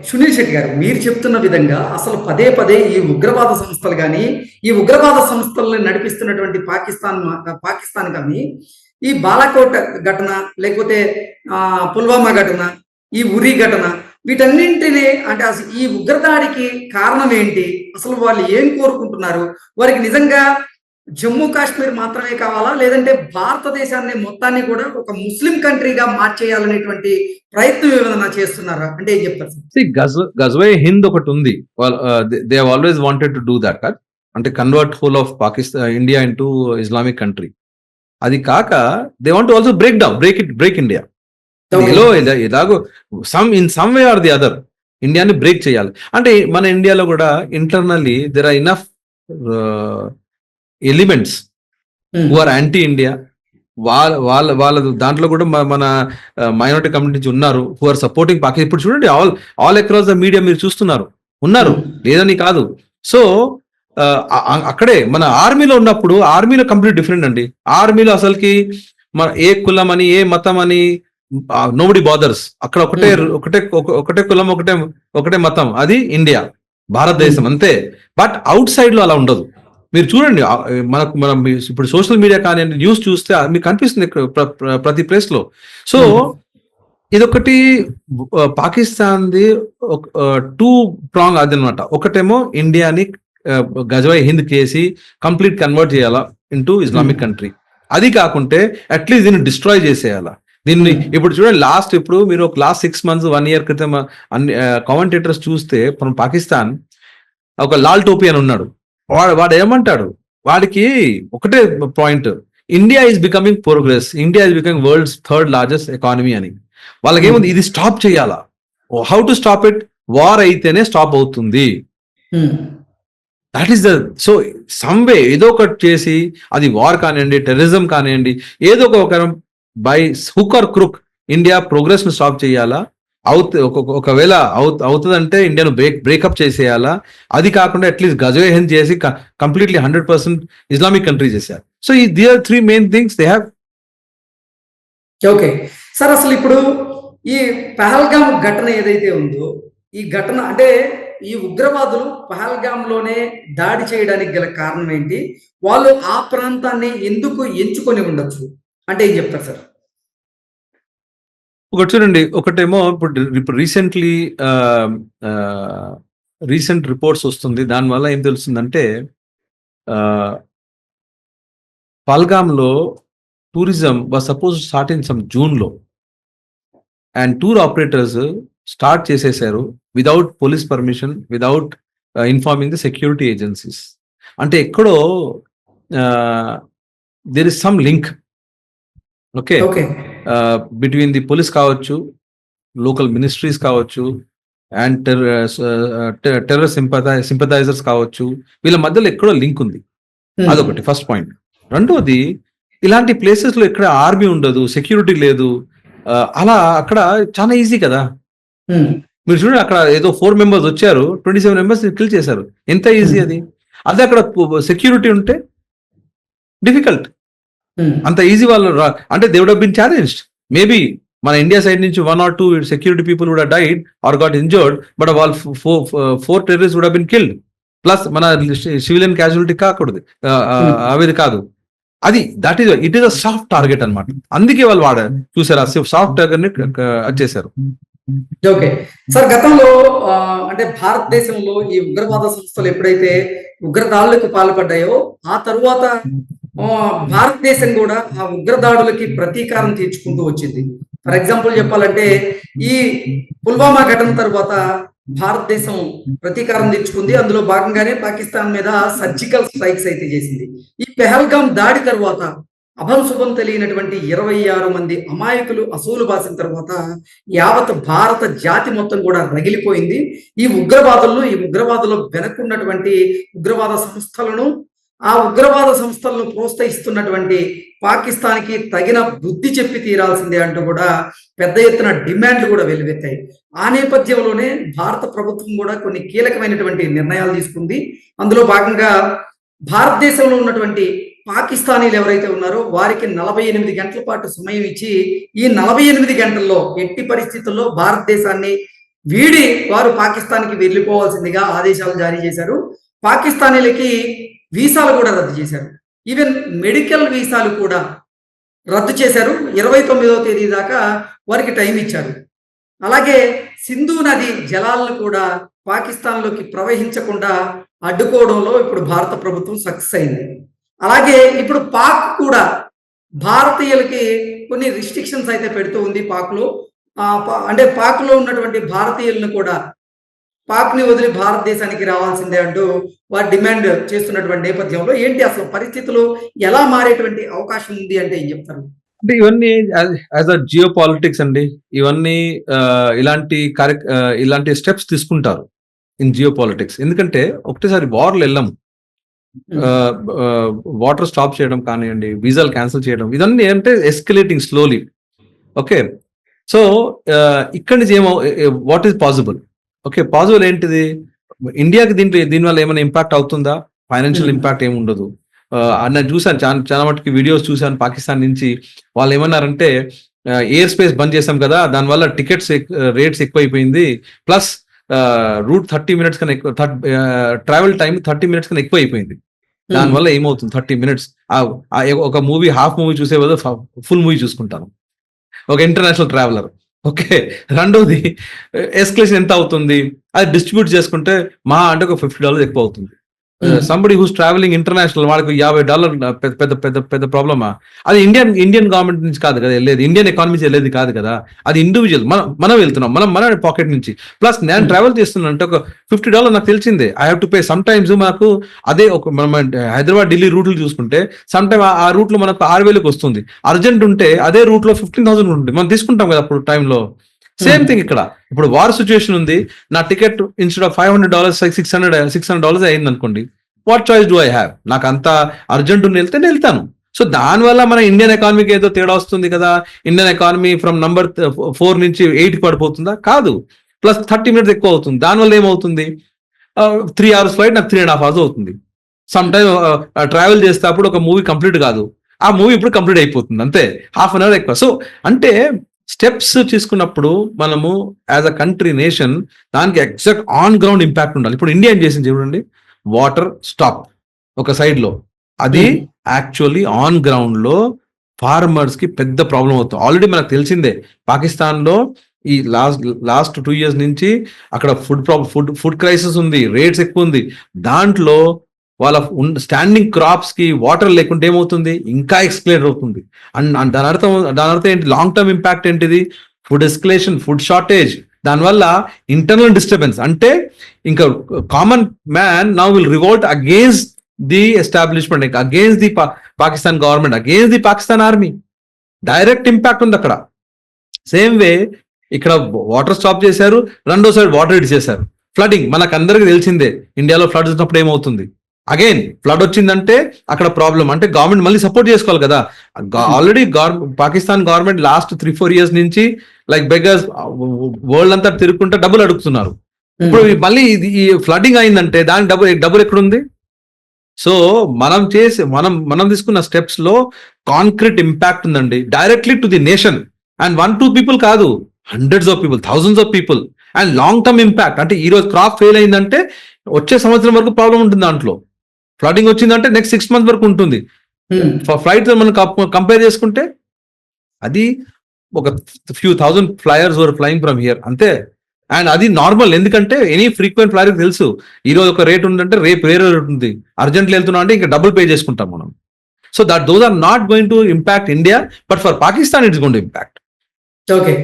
సునీల్ శెట్టి గారు, మీరు చెప్తున్న విధంగా అసలు పదే పదే ఈ ఉగ్రవాద సంస్థలు గాని, ఈ ఉగ్రవాద సంస్థల్ని నడిపిస్తున్నటువంటి పాకిస్తాన్ గాని, ఈ బాలాకోట్ ఘటన, లేకపోతే పుల్వామా ఘటన, ఈ ఉరి ఘటన, వీటన్నింటినీ అంటే అసలు ఈ ఉగ్రదాడికి కారణం ఏంటి? అసలు వాళ్ళు ఏం కోరుకుంటున్నారు? వారికి నిజంగా జమ్మూ కాశ్మీర్ మాత్రమే కావాలా? లేదంటే భారతదేశాన్ని మొత్తాన్ని కూడా ఒక ముస్లిం కంట్రీగా మార్చేయాలనేటువంటి ప్రయత్నం ఏమైనా చేస్తున్నారా? అంటే ఏం చెప్తారు సార్? గజ్వే హింద్ ఒకటి ఉంది. They have always wanted to do that కాదు, అంటే convert whole of Pakistan India into Islamic country. అది కాక they want also break India. ఎలాగో in some way or the other ఇండియాని బ్రేక్ చేయాలి. అంటే మన ఇండియాలో కూడా internally there are enough elements who are anti India. వాళ్ళ దాంట్లో కూడా మన మైనారిటీ కమ్యూనిటీ ఉన్నారు హు ఆర్ సపోర్టింగ్ పాకిస్తాన్. ఇప్పుడు చూడండి, ఆల్ అక్రాస్ ద మీడియా మీరు చూస్తున్నారు, ఉన్నారు, లేదని కాదు. సో అక్కడే మన ఆర్మీలో ఉన్నప్పుడు, ఆర్మీలో కంప్లీట్ డిఫరెంట్ అండి. ఆర్మీలో అసలుకి మన ఏ కులం అని, ఏ మతం అని, నోబడి బాదర్స్. అక్కడ ఒకటే కులం, ఒకటే మతం, అది ఇండియా, భారతదేశం, అంతే. బట్ అవుట్ సైడ్ లో అలా ఉండదు. మీరు చూడండి, మనం ఇప్పుడు సోషల్ మీడియా కానీ న్యూస్ చూస్తే మీకు కనిపిస్తుంది ప్రతి ప్లేస్ లో. సో ఇదొకటి పాకిస్తాన్ది టూ ప్రాంగ్ అది అనమాట. ఒకటేమో ఇండియాని గజ్వే హింద్ చేసి కంప్లీట్ కన్వర్ట్ చేయాలా ఇంటూ ఇస్లామిక్ కంట్రీ. అది కాకుంటే అట్లీస్ట్ దీన్ని డిస్ట్రాయ్ చేసేయాలా దీన్ని. ఇప్పుడు చూడండి, ఇప్పుడు మీరు ఒక లాస్ట్ 6 months 1 year క్రితం అన్ని కామెంటేటర్స్ చూస్తే ఫ్రమ్ పాకిస్తాన్ ఒక లాల్ టోపీ అని ఉన్నాడు. వాడు ఏమంటాడు, వాడికి ఒకటే point, India is becoming progress, India is becoming world's 3rd largest economy అని. వాళ్ళకి ఏముంది, ఇది స్టాప్ చేయాలా. How to stop it? War అయితేనే స్టాప్ అవుతుంది. That is the so some way ఏదో ఒకటి చేసి, అది వార్ కానివ్వండి, టెర్రరిజం కానివ్వండి, ఏదో ఒక by hook are క్రుక్ India progress ను స్టాప్ చేయాలా. ఒకవేళ అవుతుందంటే ఇండియాను బ్రేకప్ చేసేయాలా. అది కాకుండా అట్లీస్ట్ గజ్వే హింద్ చేసి కంప్లీట్లీ 100% ఇస్లామిక్ కంట్రీ చేశారు. సో ఈ their 3 main things they have. Okay sir, అసలు ఇప్పుడు ఈ పహల్గామ్ ఘటన ఏదైతే ఉందో, ఈ ఘటన అంటే ఈ ఉగ్రవాదులు పహల్గామ్లోనే దాడి చేయడానికి గల కారణం ఏంటి? వాళ్ళు ఆ ప్రాంతాన్ని ఎందుకు ఎంచుకొని ఉండొచ్చు అంటే ఏం చెప్తారు సార్? ఒకటి చూడండి, ఒకటేమో ఇప్పుడు రీసెంట్ రిపోర్ట్స్ వస్తుంది. దానివల్ల ఏం తెలుస్తుందంటే, పహల్గామ్లో tourism was suppose start in some జూన్లో, అండ్ టూర్ ఆపరేటర్స్ స్టార్ట్ చేసేసారు without police permission, without informing the security agencies. అంటే ఎక్కడో there is some link, okay, between the police కావచ్చు, లోకల్ మినిస్ట్రీస్ కావచ్చు, అండ్ టెర్రర్ సింపథైజర్స్ కావచ్చు, వీళ్ళ మధ్యలో ఎక్కడో లింక్ ఉంది. అదొకటి ఫస్ట్ పాయింట్. రెండోది, ఇలాంటి ప్లేసెస్ లో ఎక్కడ ఆర్మీ ఉండదు, సెక్యూరిటీ లేదు, అలా అక్కడ చాలా ఈజీ కదా. మీరు చూడండి, అక్కడ ఏదో 4 members వచ్చారు, 27 members కిల్ చేశారు. ఎంత ఈజీ అది. అదే అక్కడ సెక్యూరిటీ ఉంటే డిఫికల్ట్. అంత ఈజీ వాళ్ళు అంటే they would have been challenged. Maybe మన ఇండియా సైడ్ నుంచి 1 or 2 security people would have died or got injured, but వాళ్ళు 4 terrorists would have been killed. Plus మన సివిలియన్ క్యాజువాలిటీ కాకూడదు, అవి కాదు. అది it is a soft target అనమాట. అందుకే వాళ్ళు చూసారు, ఆ సాఫ్ట్ టార్గెట్ ని చేశారు. ఓకే సార్, గతంలో అంటే భారతదేశంలో ఈ ఉగ్రవాద సంస్థలు ఎప్పుడైతే ఉగ్రదాడులకు పాల్పడ్డాయో, ఆ తరువాత భారతదేశం కూడా ఆ ఉగ్రదాడులకి ప్రతీకారం తీర్చుకుంటూ వచ్చింది. ఫర్ ఎగ్జాంపుల్ చెప్పాలంటే, ఈ పుల్వామా ఘటన తర్వాత భారతదేశం ప్రతీకారం తీర్చుకుంది. అందులో భాగంగానే పాకిస్తాన్ మీద సర్జికల్ స్ట్రైక్స్ అయితే చేసింది. ఈ పెహల్గాం దాడి తర్వాత అభంశుభం తెలియనటువంటి 26 మంది అమాయకులు అసూలు బాసిన తర్వాత యావత్ భారత జాతి మొత్తం కూడా రగిలిపోయింది. ఈ ఉగ్రవాదులు వెనక్కున్నటువంటి ఉగ్రవాద సంస్థలను, ఆ ఉగ్రవాద సంస్థలను ప్రోత్సహిస్తున్నటువంటి పాకిస్తాన్కి తగిన బుద్ధి చెప్పి తీరాల్సిందే అంటూ కూడా పెద్ద ఎత్తున డిమాండ్లు కూడా వెల్లువెత్తాయి. ఆ నేపథ్యంలోనే భారత ప్రభుత్వం కూడా కొన్ని కీలకమైనటువంటి నిర్ణయాలు తీసుకుంది. అందులో భాగంగా భారతదేశంలో ఉన్నటువంటి పాకిస్తానీలు ఎవరైతే ఉన్నారో వారికి 48 గంటల పాటు సమయం ఇచ్చి, ఈ 48 గంటల్లో ఎట్టి పరిస్థితుల్లో భారతదేశాన్ని వీడి వారు పాకిస్తాన్కి వెళ్ళిపోవాల్సిందిగా ఆదేశాలు జారీ చేశారు. పాకిస్తానీలకి వీసాలు కూడా రద్దు చేశారు. ఈవెన్ మెడికల్ వీసాలు కూడా రద్దు చేశారు. 29వ తేదీ దాకా వారికి టైం ఇచ్చారు. అలాగే సింధు నది జలాలను కూడా పాకిస్తాన్లోకి ప్రవహించకుండా అడ్డుకోవడంలో ఇప్పుడు భారత ప్రభుత్వం సక్సెస్ అయింది. అలాగే ఇప్పుడు పాక్ కూడా భారతీయులకి కొన్ని రిస్ట్రిక్షన్స్ అయితే పెడుతూ ఉంది. పాక్లో అంటే పాక్లో ఉన్నటువంటి భారతీయులను కూడా పాక్ని వదిలి భారతదేశానికి రావాల్సిందే అంటూ వారు డిమాండ్ చేస్తున్నటువంటి నేపథ్యంలో ఏంటి అసలు పరిస్థితులు ఎలా మారేటువంటి అవకాశం ఉంది అంటే ఏం చెప్తారు? అంటే ఇవన్నీ యాజ్ అ జియో పాలిటిక్స్ అండి. ఇవన్నీ ఇలాంటి స్టెప్స్ తీసుకుంటారు ఇన్ జియో పాలిటిక్స్. ఎందుకంటే ఒకటేసారి వార్లు వెళ్ళాము. వాటర్ స్టాప్ చేయడం కానివ్వండి, వీసాలు క్యాన్సిల్ చేయడం, ఇదన్నీ అంటే ఎస్కలేటింగ్ స్లోలీ. ఓకే, సో ఇక్కడి నుంచి what is possible? Okay, possible ఏంటిది? ఇండియాకి దీనివల్ల ఏమైనా ఇంపాక్ట్ అవుతుందా? ఫైనాన్షియల్ ఇంపాక్ట్ ఏమి ఉండదు. నేను చూసాను, చాలా మటుకు వీడియోస్ చూసాను పాకిస్తాన్ నుంచి. వాళ్ళు ఏమన్నారంటే ఎయిర్ స్పేస్ బంద్ చేసాం కదా, దానివల్ల టికెట్స్ రేట్స్ ఎక్కువైపోయింది, ప్లస్ రూట్ 30 minutes కన్నా ఎక్కువ, ట్రావెల్ టైం 30 minutes కన్నా ఎక్కువ అయిపోయింది. దానివల్ల ఏమవుతుంది, 30 minutes ఒక మూవీ హాఫ్ మూవీ చూసే బదులు ఫుల్ మూవీ చూసుకుంటాను ఒక ఇంటర్నేషనల్ ట్రావెలర్. ఓకే, రెండోది ఎస్కలేషన్ ఎంత అవుతుంది, అది డిస్ట్రిబ్యూట్ చేసుకుంటే మహా అంటే ఒక $50 ఎక్కువ అవుతుంది. సంబడి హూస్ ట్రావెలింగ్ ఇంటర్నేషనల్, వాళ్ళకి $50 పెద్ద పెద్ద పెద్ద ప్రాబ్లమా? అది ఇండియన్ గవర్నమెంట్ నుంచి కాదు కదా వెళ్ళేది, ఇండియన్ ఎకానమీ నుంచి వెళ్ళేది కాదు కదా, అది ఇండివిజువల్. మనం వెళ్తున్నాం, మన పాకెట్ నుంచి. ప్లస్ నేను ట్రావెల్ చేస్తున్నా అంటే ఒక $50 నాకు తెలిసిందే I have to pay. Some times మనకు అదే మనం హైదరాబాద్ ఢిల్లీ రూట్లు చూసుకుంటే సమ్ టైమ్ ఆ రూట్ లో మనకు 6,000కి వస్తుంది. అర్జెంట్ ఉంటే అదే రూట్ లో 15,000 ఉంటుంది. మనం తీసుకుంటాం కదా అప్పుడు టైంలో. సేమ్ థింగ్ ఇక్కడ. ఇప్పుడు వార్ సిచ్యువేషన్ ఉంది, నా టికెట్ ఇన్స్టెడ్ ఆఫ్ $500 $600 అయింది అనుకోండి. What choice do I have? నాకు అంత అర్జెంట్ ఉంది, వెళ్తాను. సో దానివల్ల మన ఇండియన్ ఎకానమీకి ఏదో తేడా వస్తుంది కదా, ఇండియన్ ఎకానమీ ఫ్రమ్ నంబర్ 4 నుంచి 8కి పడిపోతుందా? కాదు, ప్లస్ 30 minutes ఎక్కువ అవుతుంది. దానివల్ల ఏమవుతుంది, 3 hours ఫ్లైట్ నాకు 3.5 hours అవుతుంది. సమ్ టైమ్ ట్రావెల్ చేస్తే అప్పుడు ఒక మూవీ కంప్లీట్ కాదు, ఆ మూవీ ఇప్పుడు కంప్లీట్ అయిపోతుంది, అంతే, ½ an hour ఎక్కువ. సో అంటే స్టెప్స్ తీసుకున్నప్పుడు మనము యాజ్ అ కంట్రీ, నేషన్, దానికి ఎగ్జాక్ట్ ఆన్ గ్రౌండ్ ఇంపాక్ట్ ఉండాలి. ఇప్పుడు ఇండియా ఏం చేసింది చూడండి, వాటర్ స్టాప్ ఒక సైడ్ లో, అది యాక్చువల్లీ ఆన్ గ్రౌండ్ లో ఫార్మర్స్ కి పెద్ద ప్రాబ్లం అవుతుంది. ఆల్రెడీ మనకు తెలిసిందే, పాకిస్తాన్ లో ఈ లాస్ట్ 2 years నుంచి అక్కడ ఫుడ్ క్రైసిస్ ఉంది, రేట్స్ ఎక్కువ ఉంది. దాంట్లో వాళ్ళ స్టాండింగ్ క్రాప్స్ కి వాటర్ లేకుంటే ఏమవుతుంది, ఇంకా ఎక్స్క్లేట్ అవుతుంది. అండ్ దాని అర్థం ఏంటి, లాంగ్ టర్మ్ ఇంపాక్ట్ ఏంటిది, ఫుడ్ ఎస్కలేషన్, ఫుడ్ షార్టేజ్, దానివల్ల ఇంటర్నల్ డిస్టర్బెన్స్. అంటే ఇంకా common man now will revolt against the establishment, against the Pakistan government, against the Pakistan army. Direct impact ఉంది అక్కడ. సేమ్ వే ఇక్కడ వాటర్ స్టాప్ చేశారు, రెండో సైడ్ వాటర్ హిట్ చేశారు. ఫ్లడింగ్ మనకు అందరికి తెలిసిందే, ఇండియాలో ఫ్లడ్స్ వచ్చినప్పుడు ఏమవుతుంది, అగైన్ ఫ్లడ్ వచ్చిందంటే అక్కడ ప్రాబ్లం. అంటే గవర్నమెంట్ మళ్ళీ సపోర్ట్ చేసుకోవాలి కదా. Already Pakistan government last 3-4 years నుంచి లైక్ బెగర్స్ వరల్డ్ అంతా తిరుగుకుంటే డబ్బులు అడుగుతున్నారు. ఇప్పుడు మళ్ళీ ఈ ఫ్లడింగ్ అయిందంటే దానికి డబ్బులు ఎక్కడుంది? సో మనం తీసుకున్న స్టెప్స్ లో కాంక్రీట్ ఇంపాక్ట్ ఉందండి, directly to the nation. And 1-2 people కాదు, hundreds of people, thousands of people. And long term impact. అంటే ఈ రోజు క్రాప్ ఫెయిల్ అయిందంటే వచ్చే సంవత్సరం వరకు ప్రాబ్లం ఉంటుంది. దాంట్లో ఫ్లడింగ్ వచ్చిందంటే నెక్స్ట్ 6 months వరకు ఉంటుంది. ఫ్లైట్ మనం కంపేర్ చేసుకుంటే అది ఒక few thousand flyers were flying from here, అంతే. అండ్ అది నార్మల్, ఎందుకంటే ఎనీ ఫ్రీక్వెంట్ ఫ్లైర్ తెలుసు ఈ రోజు ఒక రేట్ ఉందంటే రేపు వేరే రేట్ ఉంది. అర్జెంట్లీ వెళ్తున్నా అంటే ఇంకా డబుల్ పే చేసుకుంటాం మనం. So those are not going to impact India, but for Pakistan it's going to impact. Okay,